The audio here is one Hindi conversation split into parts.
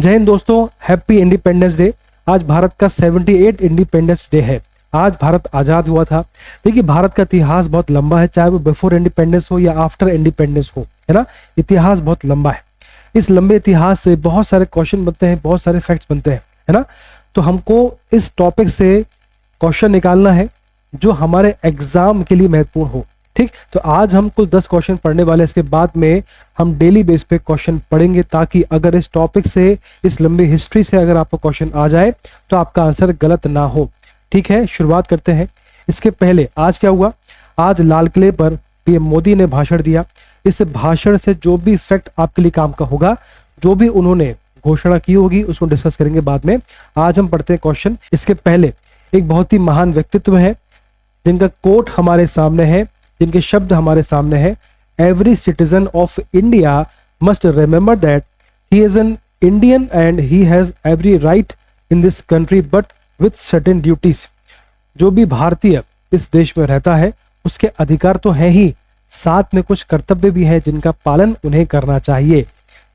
जय हिंद दोस्तों, हैप्पी इंडिपेंडेंस डे। आज भारत का 78 इंडिपेंडेंस डे है। आज भारत आज़ाद हुआ था। देखिए, भारत का इतिहास बहुत लंबा है, चाहे वो बिफोर इंडिपेंडेंस हो या आफ्टर इंडिपेंडेंस हो, है ना। इतिहास बहुत लंबा है। इस लंबे इतिहास से बहुत सारे क्वेश्चन बनते हैं, बहुत सारे फैक्ट्स बनते हैं, है ना। तो हमको इस टॉपिक से क्वेश्चन निकालना है जो हमारे एग्जाम के लिए महत्वपूर्ण हो। ठीक, तो आज हम कुल 10 क्वेश्चन पढ़ने वाले हैं। इसके बाद में हम डेली बेस पे क्वेश्चन पढ़ेंगे, ताकि अगर इस टॉपिक से, इस लंबी हिस्ट्री से अगर आपको क्वेश्चन आ जाए तो आपका आंसर गलत ना हो। ठीक है, शुरुआत करते हैं। इसके पहले आज क्या हुआ? आज लाल किले पर पीएम मोदी ने भाषण दिया। इस भाषण से जो भी फैक्ट आपके लिए काम का होगा, जो भी उन्होंने घोषणा की होगी, उसको डिस्कस करेंगे बाद में। आज हम पढ़ते हैं क्वेश्चन। इसके पहले एक बहुत ही महान व्यक्तित्व है जिनका कोट हमारे सामने है, जिनके शब्द हमारे सामने हैं। Every citizen of India must remember that he is an Indian and he has every right in this country but with certain duties. जो भी भारतीय इस देश में रहता है उसके अधिकार तो हैं ही, साथ में कुछ कर्तव्य भी हैं जिनका पालन उन्हें करना चाहिए।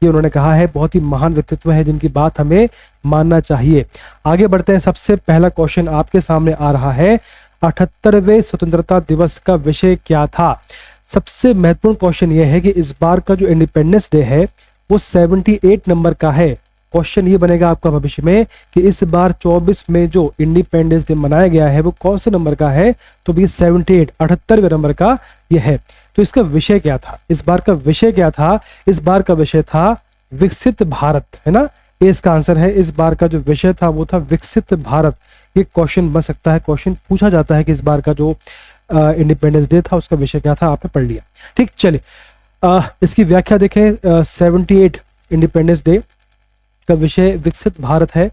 ये उन्होंने कहा है। बहुत ही महान व्यक्तित्व है जिनकी बात हमें मानना चाहिए। आगे बढ़ते हैं। सबसे पहला क्वेश्चन आपके सामने आ रहा है। 78वें स्वतंत्रता दिवस का विषय क्या था? सबसे महत्वपूर्ण क्वेश्चन यह है कि इस बार का जो इंडिपेंडेंस डे है वो 78 नंबर का है। क्वेश्चन ये बनेगा आपका भविष्य में कि इस बार 24 में जो इंडिपेंडेंस डे मनाया गया है वो कौन से नंबर का है? तो ये 78वें नंबर का ये है। तो इसका विषय क्या था? इस बार का विषय क्या था? इस बार का विषय था विकसित भारत, है ना। ये इसका आंसर है। इस बार का जो विषय था वो था विकसित भारत। ये क्वेश्चन बन सकता है, क्वेश्चन पूछा जाता है कि इस बार का जो इंडिपेंडेंस डे था उसका विषय क्या था। आपने पढ़ लिया। ठीक, चलिए इसकी व्याख्या देखें। 78 इंडिपेंडेंस डे का विषय विकसित भारत है,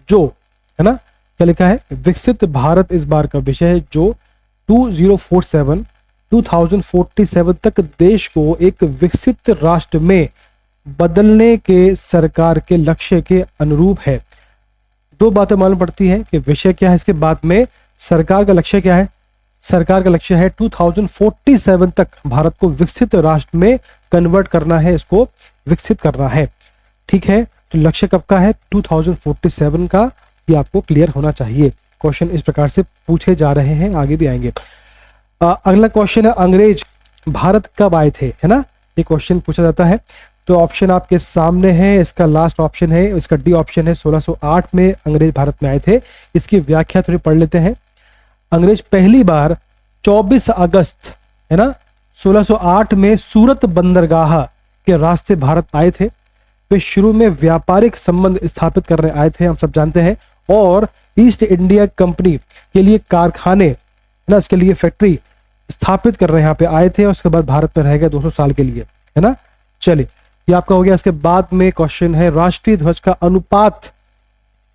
जो, है ना, क्या लिखा है? विकसित भारत इस बार का विषय है जो 2047 तक देश को एक विकसित राष्ट्र में बदलने के सरकार के लक्ष्य के अनुरूप है। दो बातें मालूम पड़ती हैं कि विषय क्या है, इसके बाद में सरकार का लक्ष्य क्या है। सरकार का लक्ष्य है 2047 तक भारत को विकसित राष्ट्र में कन्वर्ट करना है, इसको विकसित करना है। ठीक है, तो लक्ष्य कब का है? 2047 का। ये आपको क्लियर होना चाहिए। क्वेश्चन इस प्रकार से पूछे जा रहे हैं, आगे भी आएंगे। अगला क्वेश्चन है, अंग्रेज भारत कब आए थे, है ना। ये क्वेश्चन पूछा जाता है। तो ऑप्शन आपके सामने है। इसका लास्ट ऑप्शन है, इसका डी ऑप्शन है। 1608 में अंग्रेज भारत में आए थे। इसकी व्याख्या थोड़ी पढ़ लेते हैं। अंग्रेज पहली बार 24 अगस्त, है ना, 1608 में सूरत बंदरगाह के रास्ते भारत आए थे। वे शुरू में व्यापारिक संबंध स्थापित करने आए थे, हम सब जानते हैं, और ईस्ट इंडिया कंपनी के लिए कारखाने, है ना, इसके लिए फैक्ट्री स्थापित करने यहाँ पे आए थे। और उसके बाद भारत में रह गए 200 साल के लिए, है ना। चलिए, ये आपका हो गया। इसके बाद में क्वेश्चन है, राष्ट्रीय ध्वज का अनुपात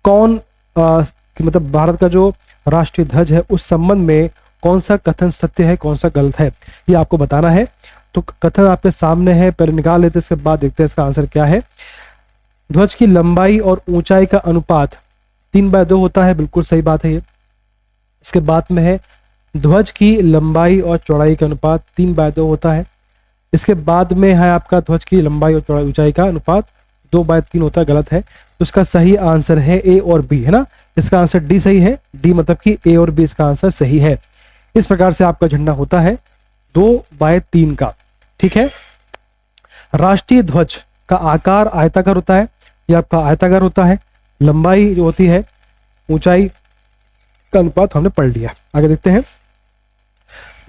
कौन, मतलब भारत का जो राष्ट्रीय ध्वज है उस संबंध में कौन सा कथन सत्य है, कौन सा गलत है, ये आपको बताना है। तो कथन आपके सामने है, पहले निकाल लेते हैं, इसके बाद देखते हैं इसका आंसर क्या है। ध्वज की लंबाई और ऊंचाई का अनुपात 3/2 होता है, बिल्कुल सही बात है ये। इसके बाद में है, ध्वज की लंबाई और चौड़ाई का अनुपात 3/2 होता है। इसके बाद में है आपका ध्वज की लंबाई और चौड़ाई ऊंचाई का अनुपात 2/3 होता है, गलत है। तो इसका सही आंसर है ए और बी, है ना। इसका आंसर डी सही है। डी मतलब कि ए और बी इसका आंसर सही है। इस प्रकार से आपका झंडा होता है 2/3 का। ठीक है, राष्ट्रीय ध्वज का आकार आयताकार होता है, यह आपका आयताकार होता है। लंबाई जो होती है, ऊंचाई का अनुपात हमने पढ़ लिया। आगे देखते हैं।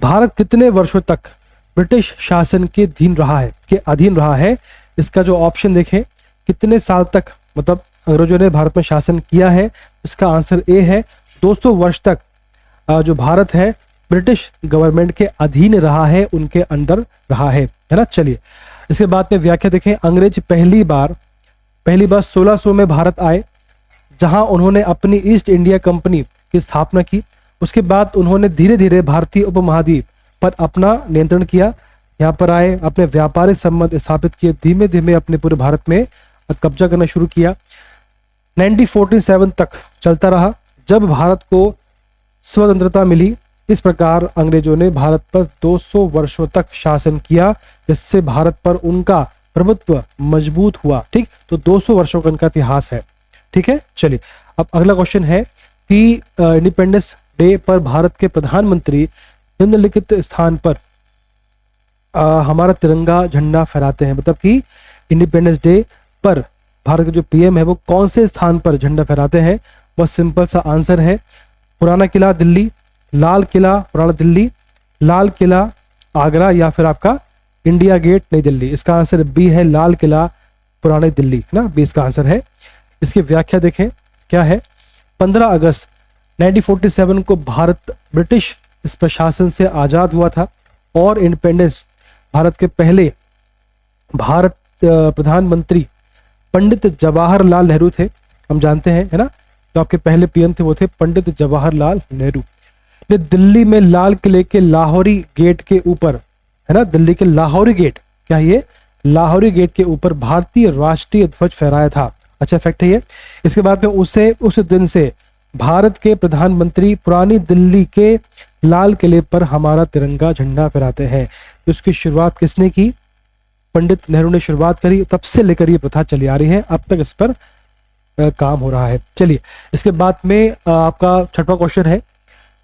भारत कितने वर्षों तक ब्रिटिश शासन के अधीन रहा है? इसका जो ऑप्शन देखें, कितने साल तक मतलब अंग्रेजों ने भारत में शासन किया है, इसका आंसर ए है। 200 वर्ष तक जो भारत है ब्रिटिश गवर्नमेंट के अधीन रहा है, उनके अंदर रहा है ना। चलिए, इसके बाद में व्याख्या देखें। अंग्रेज पहली बार 1600 में भारत आए, जहां उन्होंने अपनी ईस्ट इंडिया कंपनी की स्थापना की। उसके बाद उन्होंने धीरे धीरे भारतीय उपमहाद्वीप पर अपना नियंत्रण किया। यहाँ पर आए, अपने व्यापारिक संबंध स्थापित किए, धीमे धीमे अपने पूरे भारत में कब्जा करना शुरू किया। 1947 तक चलता रहा, जब भारत को स्वतंत्रता मिली। इस प्रकार अंग्रेजों ने भारत पर 200 वर्षों तक शासन किया, जिससे भारत पर उनका प्रभुत्व मजबूत हुआ। ठीक, तो 200 वर्षों का इनका इतिहास है। ठीक है, चलिए अब अगला क्वेश्चन है कि इंडिपेंडेंस डे पर भारत के प्रधानमंत्री निम्नलिखित स्थान पर हमारा तिरंगा झंडा फहराते हैं। मतलब कि इंडिपेंडेंस डे पर भारत के जो पीएम है वो कौन से स्थान पर झंडा फहराते हैं। बहुत सिंपल सा आंसर है, पुराना किला दिल्ली, लाल किला पुराना दिल्ली, लाल किला आगरा, या फिर आपका इंडिया गेट नई दिल्ली। इसका आंसर बी है, लाल किला पुरानी दिल्ली ना, बी इसका आंसर है। इसकी व्याख्या देखें क्या है। 15 अगस्त 1947 को भारत ब्रिटिश इस प्रशासन से आज़ाद हुआ था और इंडिपेंडेंस भारत के पहले भारत प्रधानमंत्री पंडित जवाहरलाल नेहरू थे, हम जानते हैं, है ना। तो आपके पहले पीएम थे वो थे पंडित जवाहरलाल नेहरू ने दिल्ली में लाल किले के लाहौरी गेट के ऊपर, है ना, दिल्ली के लाहौरी गेट, क्या ये लाहौरी गेट के ऊपर भारतीय राष्ट्रीय ध्वज फहराया था। अच्छा फैक्ट है ये। इसके बाद में उस दिन से भारत के प्रधानमंत्री पुरानी दिल्ली के लाल किले पर हमारा तिरंगा झंडा फहराते हैं। उसकी शुरुआत किसने की? पंडित नेहरू ने शुरुआत करी, तब से लेकर ये प्रथा चली आ रही है, अब तक इस पर काम हो रहा है। चलिए इसके बाद में आपका छठवां क्वेश्चन है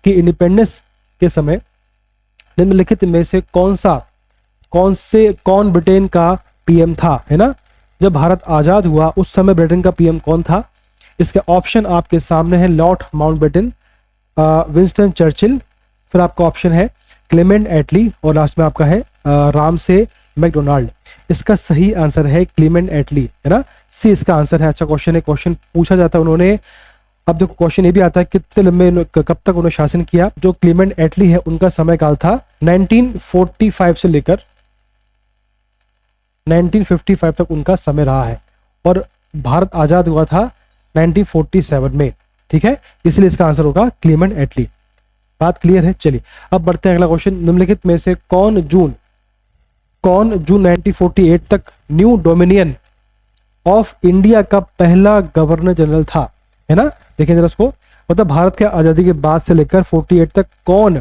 कि इंडिपेंडेंस के समय निम्नलिखित में से कौन ब्रिटेन का पीएम था, है ना। जब भारत आजाद हुआ उस समय ब्रिटेन का पीएम कौन था? इसके ऑप्शन आपके सामने है, लॉर्ड माउंटबेटन, विंस्टन चर्चिल, फिर आपका ऑप्शन है क्लेमेंट एटली और लास्ट में आपका है रामसे मैकडोनाल्ड। इसका सही आंसर है क्लेमेंट एटली, है ना, सी इसका आंसर है। अच्छा क्वेश्चन है, क्वेश्चन पूछा जाता है उन्होंने, अब देखो क्वेश्चन ये भी आता है कितने लंबे कब तक उन्होंने शासन किया। जो क्लेमेंट एटली है उनका समय काल था 1945 से लेकर 1955 तक उनका समय रहा है और भारत आजाद हुआ था 1947 में। ठीक है, इसलिए इसका आंसर होगा क्लेमेंट एटली। बात क्लियर है। चलिए अब बढ़ते हैं अगला क्वेश्चन। निम्नलिखित में से कौन जून 1948 तक न्यू डोमिनियन ऑफ इंडिया का पहला गवर्नर जनरल था, है ना। देखिए जरा उसको, मतलब भारत के आजादी के बाद से लेकर 48 तक कौन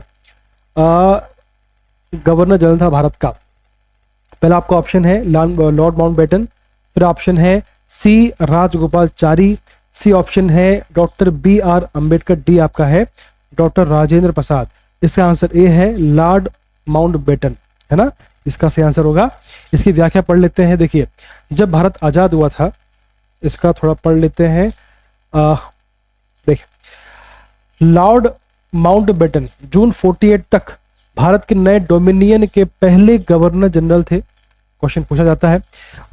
गवर्नर जनरल था भारत का। पहला आपका ऑप्शन है लॉर्ड माउंटबेटन, फिर ऑप्शन है सी राजगोपालचारी, सी ऑप्शन है डॉक्टर BR अंबेडकर, डी आपका है डॉक्टर राजेंद्र प्रसाद। इसका आंसर ए है लॉर्ड माउंटबेटन, है ना, इसका सही आंसर होगा। इसकी व्याख्या पढ़ लेते हैं। देखिए जब भारत आजाद हुआ था, इसका थोड़ा पढ़ लेते हैं। देखिए लॉर्ड माउंटबेटन जून 48 तक भारत के नए डोमिनियन के पहले गवर्नर जनरल थे। क्वेश्चन पूछा जाता है,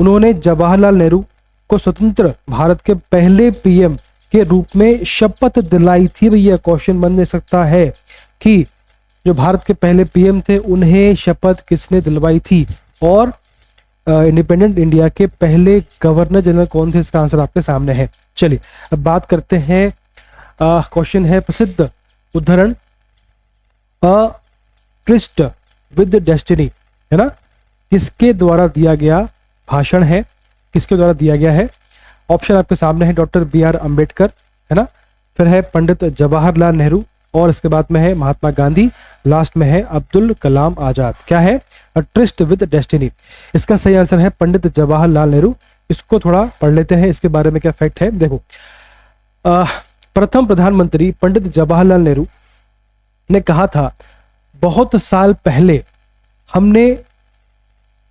उन्होंने जवाहरलाल नेहरू को स्वतंत्र भारत के पहले पीएम के रूप में शपथ दिलाई थी। भैया क्वेश्चन बन सकता है कि जो भारत के पहले पीएम थे उन्हें शपथ किसने दिलवाई थी और इंडिपेंडेंट इंडिया के पहले गवर्नर जनरल कौन थे? इसका आंसर आपके सामने है। चलिए अब बात करते हैं, क्वेश्चन है प्रसिद्ध उद्धरण ट्रिस्ट विद डेस्टिनी, है ना, किसके द्वारा दिया गया भाषण है, किसके द्वारा दिया गया है? ऑप्शन आपके सामने है डॉक्टर BR अंबेडकर, है ना, फिर है पंडित जवाहरलाल नेहरू और इसके बाद में है महात्मा गांधी, लास्ट में है अब्दुल कलाम आजाद। क्या है? Tourist with destiny. इसका सही आंसर है पंडित जवाहरलाल नेहरू। इसको थोड़ा पढ़ लेते हैं, इसके बारे में क्या फैक्ट है। देखो प्रथम प्रधानमंत्री पंडित जवाहरलाल नेहरू ने कहा था, बहुत साल पहले हमने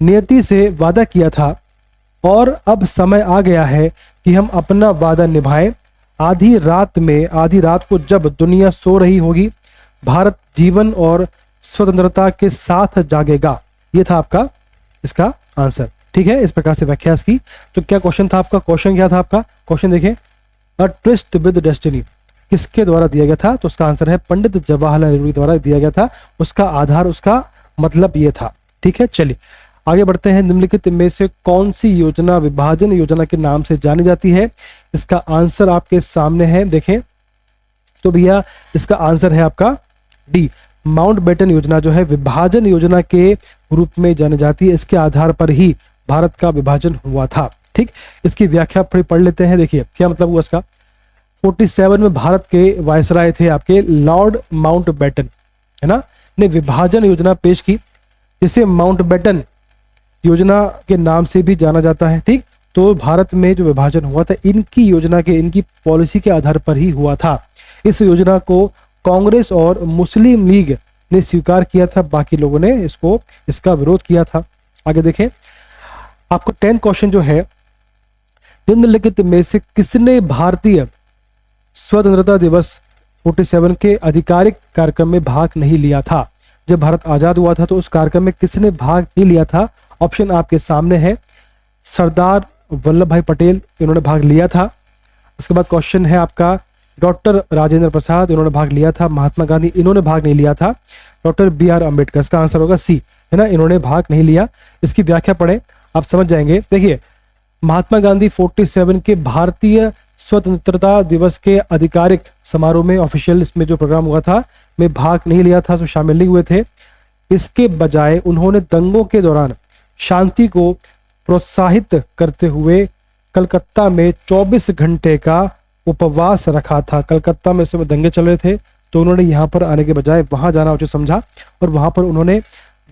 नियति से वादा किया था और अब समय आ गया है कि हम अपना वादा निभाएं। आधी रात को जब दुनिया सो रही होगी, भारत जीवन और स्वतंत्रता के साथ जागेगा। ये था आपका इसका आंसर। ठीक है, इस प्रकार से व्याख्या की। तो क्या क्वेश्चन था आपका? क्वेश्चन क्या था आपका? क्वेश्चन देखिए, अ ट्विस्ट विद डेस्टिनी किसके द्वारा दिया गया था? तो उसका आंसर है पंडित जवाहरलाल नेहरू द्वारा दिया गया था। उसका आधार, उसका मतलब ये था। ठीक है, चलिए आगे बढ़ते हैं। निम्नलिखित में से कौन सी योजना विभाजन योजना के नाम से जानी जाती है? इसका आंसर आपके सामने है, देखें तो भैया इसका आंसर है आपका डी, माउंटबेटन योजना जो है विभाजन योजना के रूप में जानी जाती है। इसके आधार पर ही भारत का विभाजन हुआ था। ठीक, इसकी व्याख्या पढ़ लेते हैं। देखिए क्या मतलब हुआ इसका। 47 में भारत के वायसराय थे आपके लॉर्ड माउंटबेटन, है ना, ने विभाजन योजना पेश की, जिसे माउंटबेटन योजना के नाम से भी जाना जाता है। ठीक, तो भारत में जो विभाजन हुआ था इनकी योजना के, इनकी पॉलिसी के आधार पर ही हुआ था। इस योजना को कांग्रेस और मुस्लिम लीग ने स्वीकार किया था, बाकी लोगों ने इसका विरोध किया था। आगे देखें, आपको 10 क्वेश्चन जो है, निम्नलिखित में से किसने भारतीय स्वतंत्रता दिवस 47 के आधिकारिक कार्यक्रम में भाग नहीं लिया था? जब भारत आजाद हुआ था तो उस कार्यक्रम में किसने भाग नहीं लिया था? ऑप्शन आपके सामने है। सरदार वल्लभ भाई पटेल, इन्होंने भाग लिया था। उसके बाद क्वेश्चन है आपका, डॉक्टर राजेंद्र प्रसाद, इन्होंने भाग लिया था। महात्मा गांधी, इन्होंने भाग नहीं लिया था। डॉक्टर BR अम्बेडकर, इसका आंसर होगा सी, है ना, इन्होंने भाग नहीं लिया। इसकी व्याख्या पढ़ें, आप समझ जाएंगे। देखिए, महात्मा गांधी 47 के भारतीय स्वतंत्रता दिवस के आधिकारिक समारोह में, ऑफिशियल इसमें जो प्रोग्राम हुआ था, में भाग नहीं लिया था, उसमें शामिल नहीं हुए थे। इसके बजाय उन्होंने दंगों के दौरान शांति को प्रोत्साहित करते हुए कलकत्ता में 24 घंटे का उपवास रखा था। कलकत्ता में इस समय दंगे चल रहे थे, तो उन्होंने यहाँ पर आने के बजाय वहां जाना उचित समझा और वहां पर उन्होंने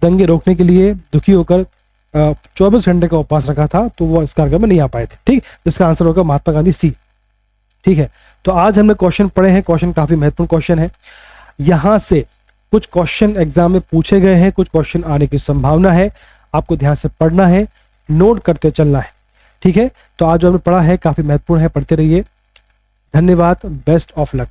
दंगे रोकने के लिए दुखी होकर 24 घंटे का उपवास रखा था, तो वो इस कार्यक्रम में नहीं आ पाए थे। ठीक, जिसका आंसर होगा महात्मा गांधी, सी। ठीक है, तो आज हमने क्वेश्चन पढ़े हैं। क्वेश्चन काफी महत्वपूर्ण क्वेश्चन है। यहां से कुछ क्वेश्चन एग्जाम में पूछे गए हैं, कुछ क्वेश्चन आने की संभावना है। आपको ध्यान से पढ़ना है, नोट करते चलना है। ठीक है, तो आज जो हमने पढ़ा है काफी महत्वपूर्ण है, पढ़ते रहिए। धन्यवाद, बेस्ट ऑफ लक।